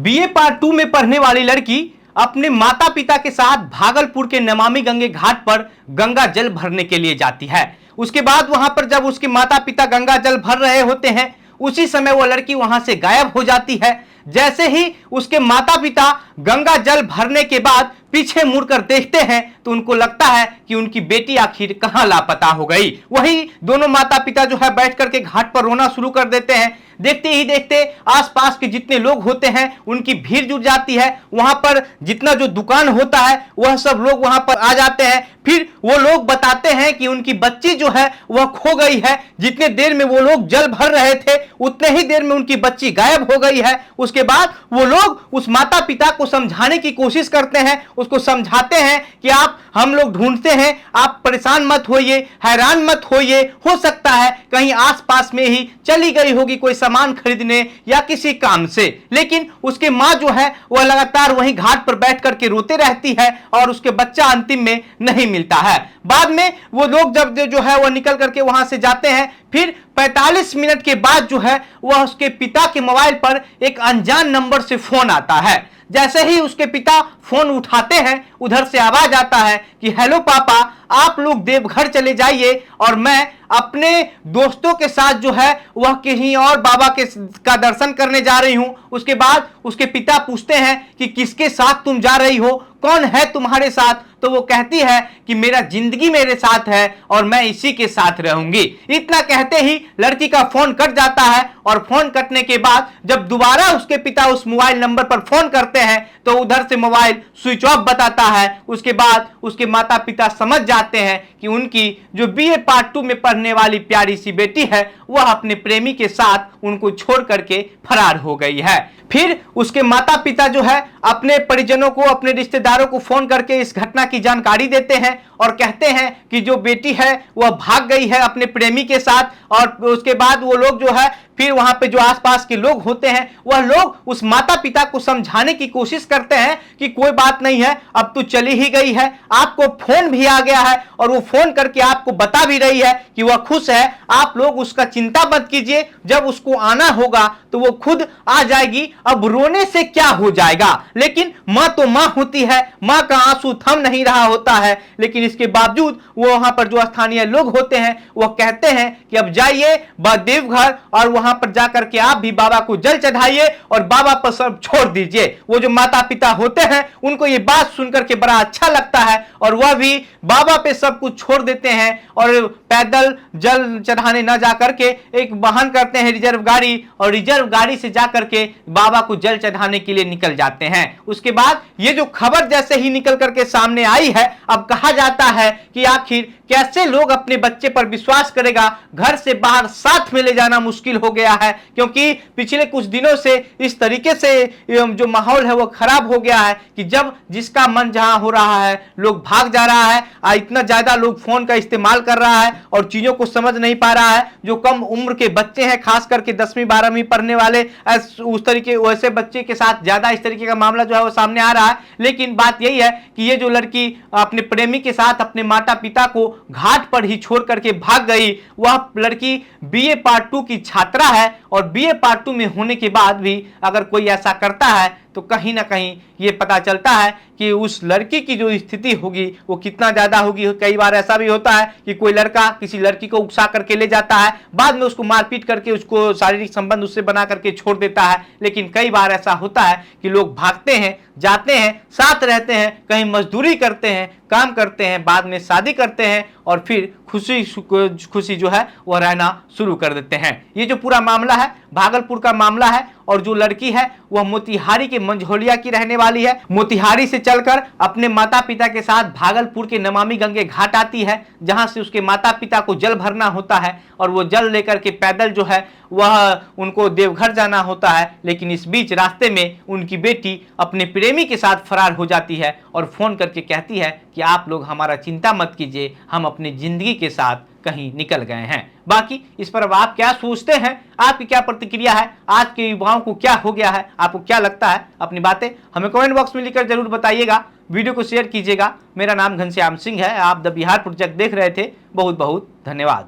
BA part 2 में पढ़ने वाली लड़की अपने माता पिता के साथ भागलपुर के नमामि गंगे घाट पर गंगा जल भरने के लिए जाती है। उसके बाद वहां पर जब उसके माता पिता गंगा जल भर रहे होते हैं, उसी समय वो लड़की वहां से गायब हो जाती है। जैसे ही उसके माता पिता गंगा जल भरने के बाद पीछे मुड़कर देखते हैं तो उनको लगता है कि उनकी बेटी आखिर कहां लापता हो गई। वही दोनों माता पिता जो है बैठ करके घाट पर रोना शुरू कर देते हैं। देखते ही देखते आसपास के जितने लोग होते हैं उनकी भीड़ जुट जाती है। वहां पर जितना जो दुकान होता है वह सब लोग वहां पर आ जाते हैं। फिर वो लोग बताते हैं कि उनकी बच्ची जो है वह खो गई है। जितने देर में वो लोग जल भर रहे थे उतने ही देर में उनकी बच्ची गायब हो गई है। उसके बाद वो लोग उस माता पिता को समझाने की कोशिश करते हैं, उसको समझाते हैं कि आप हम लोग ढूंढते हैं, आप परेशान मत होइए, हैरान मत होइए, हो सकता है कहीं आसपास में ही चली गई होगी कोई सामान खरीदने या किसी काम से। लेकिन उसके मां जो है वह लगातार वहीं घाट पर बैठ करके रोते रहती है और उसके बच्चा अंतिम में नहीं मिलता है। बाद में वो लोग जब जो है वह निकल करके वहां से जाते हैं, फिर 45 मिनट के बाद जो है वह उसके पिता के मोबाइल पर एक अनजान नंबर से फोन आता है। जैसे ही उसके पिता फोन उठाते हैं, उधर से आवाज आता है कि हेलो पापा, आप लोग देवघर चले जाइए और मैं अपने दोस्तों के साथ जो है वह कहीं और बाबा का दर्शन करने जा रही हूं। उसके बाद उसके पिता पूछते हैं कि किसके साथ तुम जा रही हो, कौन है तुम्हारे साथ? तो वो कहती है कि मेरा जिंदगी मेरे साथ है और मैं इसी के साथ रहूंगी। इतना कहते ही लड़की का फोन कट जाता है और फोन कटने के बाद जब दोबारा उसके पिता उस मोबाइल नंबर पर फोन करते हैं तो उधर से मोबाइल स्विच ऑफ बताता है। उसके बाद उसके माता पिता समझ जाते हैं कि उनकी जो बीए पार्ट 2 में पढ़ने वाली प्यारी सी बेटी है वह अपने प्रेमी के साथ उनको छोड़ करके फरार हो गई है। फिर उसके माता पिता जो है अपने परिजनों को, अपने रिश्तेदारों को फोन करके इस घटना की जानकारी देते हैं और कहते हैं कि जो बेटी है वह भाग गई है अपने प्रेमी के साथ। और उसके बाद वो लोग जो है फिर वहां पे जो आसपास के लोग होते हैं वह लोग उस माता पिता को समझाने की कोशिश करते हैं कि कोई बात नहीं है, अब तो चली ही गई है, आपको फोन भी आ गया है और वो फोन करके आपको बता भी रही है कि वह खुश है, आप लोग उसका चिंता मत कीजिए, जब उसको आना होगा तो वो खुद आ जाएगी, अब रोने से क्या हो जाएगा। लेकिन मां तो मां होती है, मां का आंसू थम नहीं रहा होता है। लेकिन इसके बावजूद वो वहां पर जो स्थानीय लोग होते हैं वह कहते हैं कि अब जाइए देवघर और वहां पर जाकर के आप भी बाबा को जल चढ़ाइए और बाबा पर सब छोड़ दीजिए। वो जो माता पिता होते हैं उनको ये बात सुनकर के बड़ा अच्छा लगता है और वह भी बाबा पे सब कुछ छोड़ देते हैं और पैदल जल चढ़ाने न जाकर के एक वाहन करते हैं रिजर्व गाड़ी, और रिजर्व गाड़ी से जाकर के बाबा को जल चढ़ाने के लिए निकल जाते हैं। उसके बाद ये जो खबर जैसे ही निकल करके सामने आई है, अब कहा जाता है कि आखिर कैसे लोग अपने बच्चे पर विश्वास करेगा। घर से बाहर साथ में ले जाना मुश्किल हो गया है क्योंकि पिछले कुछ दिनों से इस तरीके से जो माहौल है वो खराब हो गया है कि जब जिसका मन जहां हो रहा है लोग भाग जा रहा है। इतना ज्यादा लोग फोन का इस्तेमाल कर रहा है और चीजों को समझ नहीं पा रहा है। जो कम उम्र के बच्चे हैं, खास करके 10वीं 12वीं पढ़ने वाले, उस तरीके वैसे बच्चे के साथ ज्यादा इस तरीके का मामला जो है वो सामने आ रहा है। लेकिन बात यही है कि ये जो लड़की अपने प्रेमी के साथ अपने माता पिता को घाट पर ही छोड़ करके भाग गई, वह लड़की बीए पार्ट 2 की छात्रा है और बीए पार्ट 2 में होने के बाद भी अगर कोई ऐसा करता है तो कहीं ना कहीं ये पता चलता है कि उस लड़की की जो स्थिति होगी वो कितना ज्यादा होगी। कई बार ऐसा भी होता है कि कोई लड़का किसी लड़की को उकसा करके ले जाता है, बाद में उसको मारपीट करके उसको शारीरिक संबंध उससे बना करके छोड़ देता है। लेकिन कई बार ऐसा होता है कि लोग भागते हैं, जाते हैं, साथ रहते हैं, कहीं मजदूरी करते हैं, काम करते हैं, बाद में शादी करते हैं और फिर खुशी जो है वह रहना शुरू कर देते हैं। ये जो पूरा मामला है भागलपुर का मामला है और जो लड़की है वह मोतिहारी के मंझोलिया की रहने वाली है। मोतिहारी से चलकर अपने माता पिता के साथ भागलपुर के नमामि गंगे घाट आती है, जहां से उसके माता पिता को जल भरना होता है और वो जल लेकर के पैदल जो है वह उनको देवघर जाना होता है। लेकिन इस बीच रास्ते में उनकी बेटी अपने प्रेमी के साथ फरार हो जाती है और फोन करके कहती है कि आप लोग हमारा चिंता मत कीजिए, हम अपनी जिंदगी के साथ कहीं निकल गए हैं। बाकी इस पर अब आप क्या सोचते हैं, आपकी क्या प्रतिक्रिया है, आज के युवाओं को क्या हो गया है, आपको क्या लगता है, अपनी बातें हमें कमेंट बॉक्स में लिखकर जरूर बताइएगा। वीडियो को शेयर कीजिएगा। मेरा नाम घनश्याम सिंह है, आप द बिहार प्रोजेक्ट देख रहे थे। बहुत बहुत धन्यवाद।